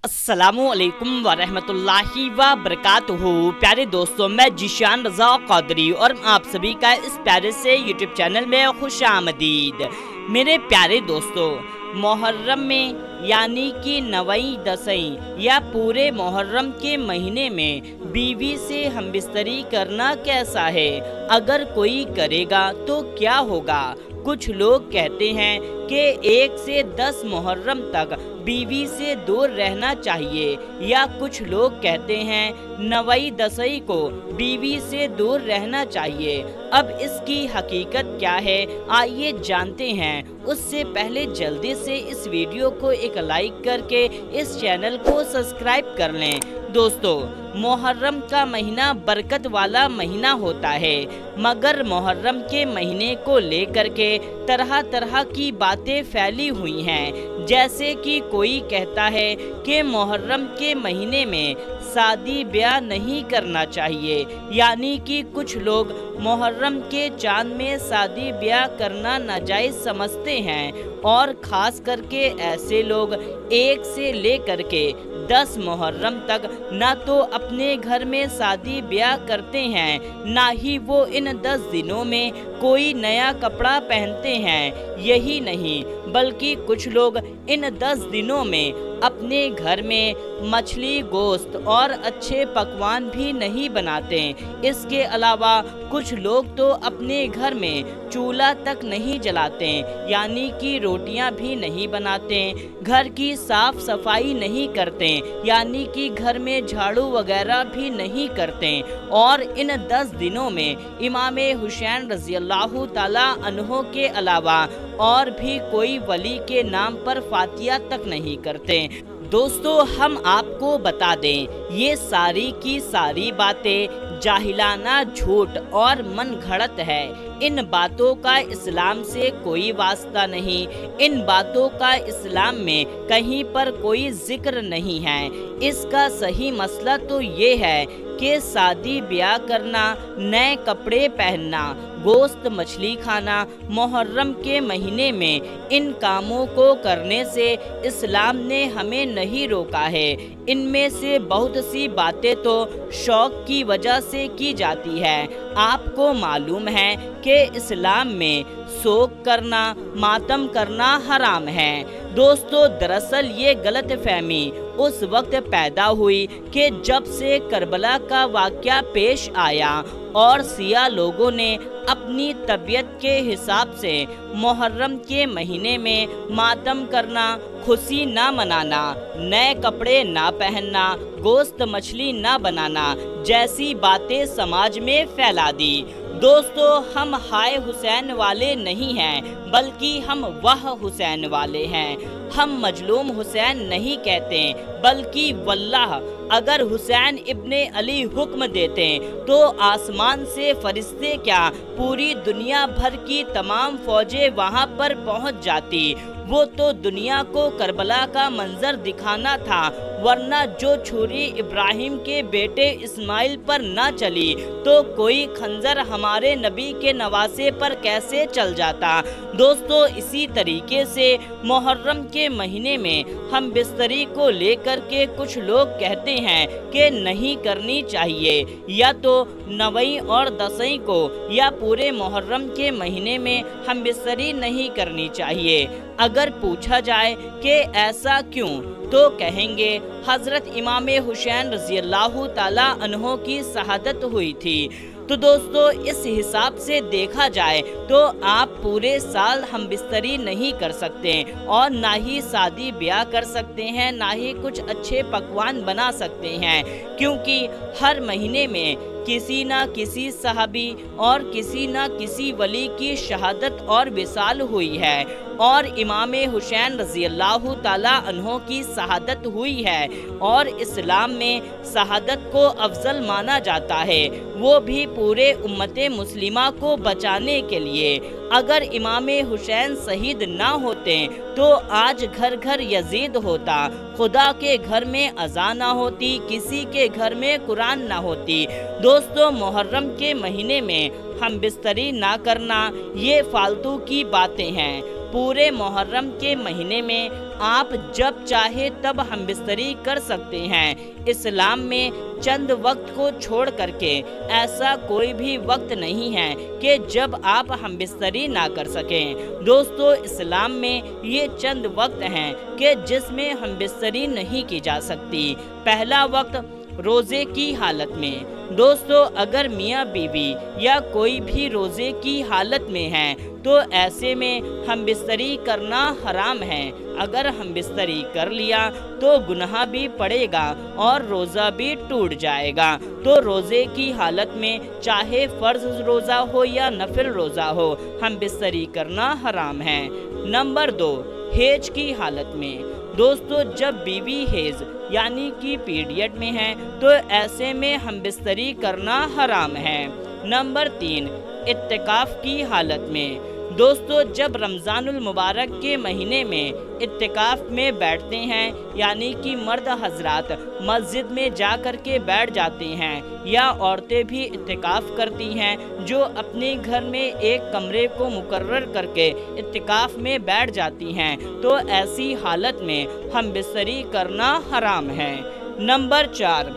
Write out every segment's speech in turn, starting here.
अस्सलामु अलैकुम वरहमतुल्लाहि वबरकातुहू। प्यारे दोस्तों, मैं जीशान रज़ा क़ादरी और आप सभी का इस प्यारे से यूट्यूब चैनल में खुशामदीद। मेरे प्यारे दोस्तों, मुहर्रम में यानी कि नवई दसई या पूरे मुहर्रम के महीने में बीवी से हमबिस्तरी करना कैसा है? अगर कोई करेगा तो क्या होगा? कुछ लोग कहते हैं कि 1 से 10 मुहर्रम तक बीवी से दूर रहना चाहिए, या कुछ लोग कहते हैं नवई दसई को बीवी से दूर रहना चाहिए। अब इसकी हकीकत क्या है, आइए जानते हैं। उससे पहले जल्दी से इस वीडियो को एक लाइक करके इस चैनल को सब्सक्राइब कर लें। दोस्तों, मुहर्रम का महीना बरकत वाला महीना होता है, मगर मुहर्रम के महीने को लेकर के तरह तरह की बातें फैली हुई हैं। जैसे कि कोई कहता है कि मुहर्रम के महीने में शादी ब्याह नहीं करना चाहिए, यानी कि कुछ लोग मुहर्रम के चांद में शादी ब्याह करना नाजायज़ समझते हैं, और ख़ास करके ऐसे लोग 1 से लेकर के 10 मुहर्रम तक ना तो अपने घर में शादी ब्याह करते हैं, ना ही वो इन 10 दिनों में कोई नया कपड़ा पहनते हैं। यही नहीं, बल्कि कुछ लोग इन 10 दिनों में अपने घर में मछली, गोश्त और अच्छे पकवान भी नहीं बनाते। इसके अलावा कुछ लोग तो अपने घर में चूल्हा तक नहीं जलाते, यानी कि रोटियां भी नहीं बनाते, घर की साफ सफाई नहीं करते, यानी कि घर में झाड़ू वगैरह भी नहीं करते। और इन 10 दिनों में इमाम हुसैन रज़ियल्लाहु ताला अन्हो के अलावा और भी कोई वली के नाम पर फातिहा तक नहीं करते। दोस्तों, हम आपको बता दें, ये सारी की सारी बातें जाहिलाना, झूठ और मन घड़त है। इन बातों का इस्लाम से कोई वास्ता नहीं, इन बातों का इस्लाम में कहीं पर कोई जिक्र नहीं है। इसका सही मसला तो ये है कि शादी ब्याह करना, नए कपड़े पहनना, गोश्त मछली खाना मुहर्रम के महीने में, इन कामों को करने से इस्लाम ने हमें नहीं रोका है। इनमें से बहुत सी बातें तो शौक की वजह से की जाती है। आपको मालूम है कि इस्लाम में शोक करना, मातम करना हराम है। दोस्तों, दरअसल ये गलत फहमी उस वक्त पैदा हुई कि जब से करबला का वाक़या पेश आया और सिया लोगों ने अपनी तबीयत के हिसाब से मुहर्रम के महीने में मातम करना, खुशी ना मनाना, नए कपड़े ना पहनना, गोश्त मछली ना बनाना जैसी बातें समाज में फैला दी। दोस्तों, हम हाय हुसैन वाले नहीं हैं, बल्कि हम वह हुसैन वाले हैं। हम मजलूम हुसैन नहीं कहते, बल्कि वल्लाह अगर हुसैन इब्ने अली हुक्म देते तो आसमान से फरिश्ते क्या, पूरी दुनिया भर की तमाम फौजें वहां पर पहुंच जाती। वो तो दुनिया को करबला का मंजर दिखाना था, वरना जो छुरी इब्राहिम के बेटे इस्माइल पर ना चली तो कोई खंजर हमारे नबी के नवासे पर कैसे चल जाता। दोस्तों, इसी तरीके से मुहर्रम के महीने में हम बिस्तरी को लेकर के कुछ लोग कहते हैं कि नहीं करनी चाहिए, या तो नवई और दसई को या पूरे मुहर्रम के महीने में हम बिस्तरी नहीं करनी चाहिए। अगर पूछा जाए कि ऐसा क्यों, तो कहेंगे हज़रत इमाम हुसैन रज़ियल्लाहु ताला अन्हो की शहादत हुई थी। तो दोस्तों, इस हिसाब से देखा जाए तो आप पूरे साल हम बिस्तरी नहीं कर सकते, और ना ही शादी ब्याह कर सकते हैं, ना ही कुछ अच्छे पकवान बना सकते हैं, क्योंकि हर महीने में किसी ना किसी सहाबी और किसी ना किसी वली की शहादत और विसाल हुई है, और इमाम हुसैन रज़ियल्लाहु ताला अन्हो की शहादत हुई है, और इस्लाम में शहादत को अफजल माना जाता है, वो भी पूरे उम्मते मुस्लिमा को बचाने के लिए। अगर इमाम हुसैन शहीद ना होते तो आज घर घर यजीद होता, खुदा के घर में अज़ान ना होती, किसी के घर में कुरान ना होती। दोस्तों, मुहर्रम के महीने में हम बिस्तरी ना करना ये फालतू की बातें हैं। पूरे मुहर्रम के महीने में आप जब चाहे तब हमबिस्तरी कर सकते हैं। इस्लाम में चंद वक्त को छोड़ करके ऐसा कोई भी वक्त नहीं है कि जब आप हमबिस्तरी ना कर सकें। दोस्तों, इस्लाम में ये चंद वक्त हैं कि जिसमें हमबिस्तरी नहीं की जा सकती। पहला वक्त रोज़े की हालत में। दोस्तों, अगर मियाँ बीवी या कोई भी रोज़े की हालत में है तो ऐसे में हमबिस्तरी करना हराम है। अगर हमबिस्तरी कर लिया तो गुनाह भी पड़ेगा और रोज़ा भी टूट जाएगा। तो रोज़े की हालत में चाहे फ़र्ज़ रोज़ा हो या नफिल रोज़ा हो, हमबिस्तरी करना हराम है। नंबर 2, हेज की हालत में। दोस्तों, जब बीवी हेज यानी कि पीरियड में है तो ऐसे में हमबिस्तरी करना हराम है। नंबर 3, इत्तिकाफ की हालत में। दोस्तों, जब रमज़ानुल मुबारक के महीने में इत्तिकाफ में बैठते हैं यानी कि मर्द हजरात मस्जिद में जा कर के बैठ जाते हैं या औरतें भी इत्तिकाफ करती हैं जो अपने घर में एक कमरे को मुकर्रर करके इत्तिकाफ में बैठ जाती हैं, तो ऐसी हालत में हमबिस्तरी करना हराम है। नंबर 4,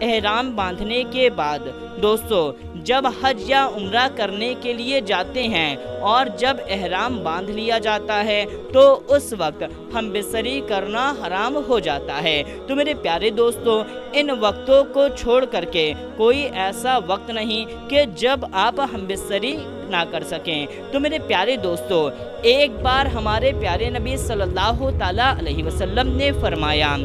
एहराम बांधने के बाद। दोस्तों, जब हज या उम्रा करने के लिए जाते हैं और जब एहराम बांध लिया जाता है तो उस वक्त हमबिस्तरी करना हराम हो जाता है। तो मेरे प्यारे दोस्तों, इन वक्तों को छोड़ करके कोई ऐसा वक्त नहीं कि जब आप हमबिस्तरी ना कर सकें। तो मेरे प्यारे दोस्तों, एक बार हमारे प्यारे नबी सल्लल्लाहु ताला अलैहि वसल्लम ने फरमाया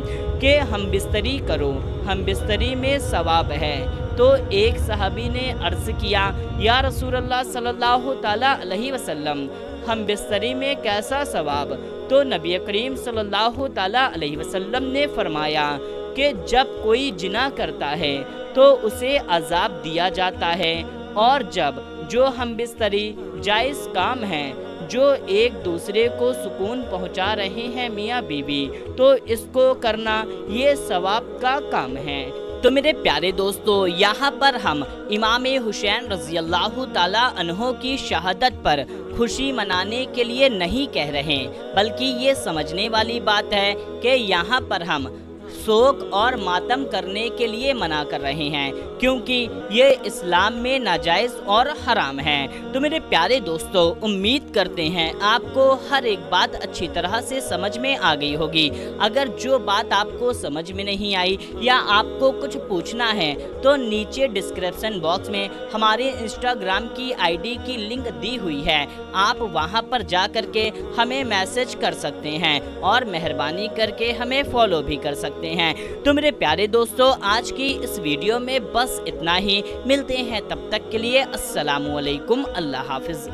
कि हमबिस्तरी करो, हमबिस्तरी में सवाब है। तो एक सहाबी ने अर्ज़ किया, या रसूलल्लाह सल्लल्लाहु ताला अलैहि वसल्लम, हमबिस्तरी में कैसा सवाब? तो नबी करीम सल्लल्लाहु ताला अलैहि वसल्लम ने फरमाया कि जब कोई जिना करता है तो उसे अज़ाब दिया जाता है, और जब जो हमबिस्तरी जायज़ काम है, जो एक दूसरे को सुकून पहुंचा रहे हैं मियाँ बीवी, तो इसको करना ये सवाब का काम है। तो मेरे प्यारे दोस्तों, यहाँ पर हम इमाम हुसैन रज़ी अल्लाह ताला अन्हो की शहादत पर खुशी मनाने के लिए नहीं कह रहे, बल्कि ये समझने वाली बात है कि यहाँ पर हम शोक और मातम करने के लिए मना कर रहे हैं, क्योंकि ये इस्लाम में नाजायज़ और हराम है। तो मेरे प्यारे दोस्तों, उम्मीद करते हैं आपको हर एक बात अच्छी तरह से समझ में आ गई होगी। अगर जो बात आपको समझ में नहीं आई या आपको कुछ पूछना है तो नीचे डिस्क्रिप्शन बॉक्स में हमारे इंस्टाग्राम की आईडी की लिंक दी हुई है, आप वहां पर जा करके हमें मैसेज कर सकते हैं और मेहरबानी करके हमें फॉलो भी कर सकते हैं। तो मेरे प्यारे दोस्तों, आज की इस वीडियो में बस इतना ही। मिलते हैं तब तक के लिए। अस्सलामु अलैकुम, अल्लाह हाफिज।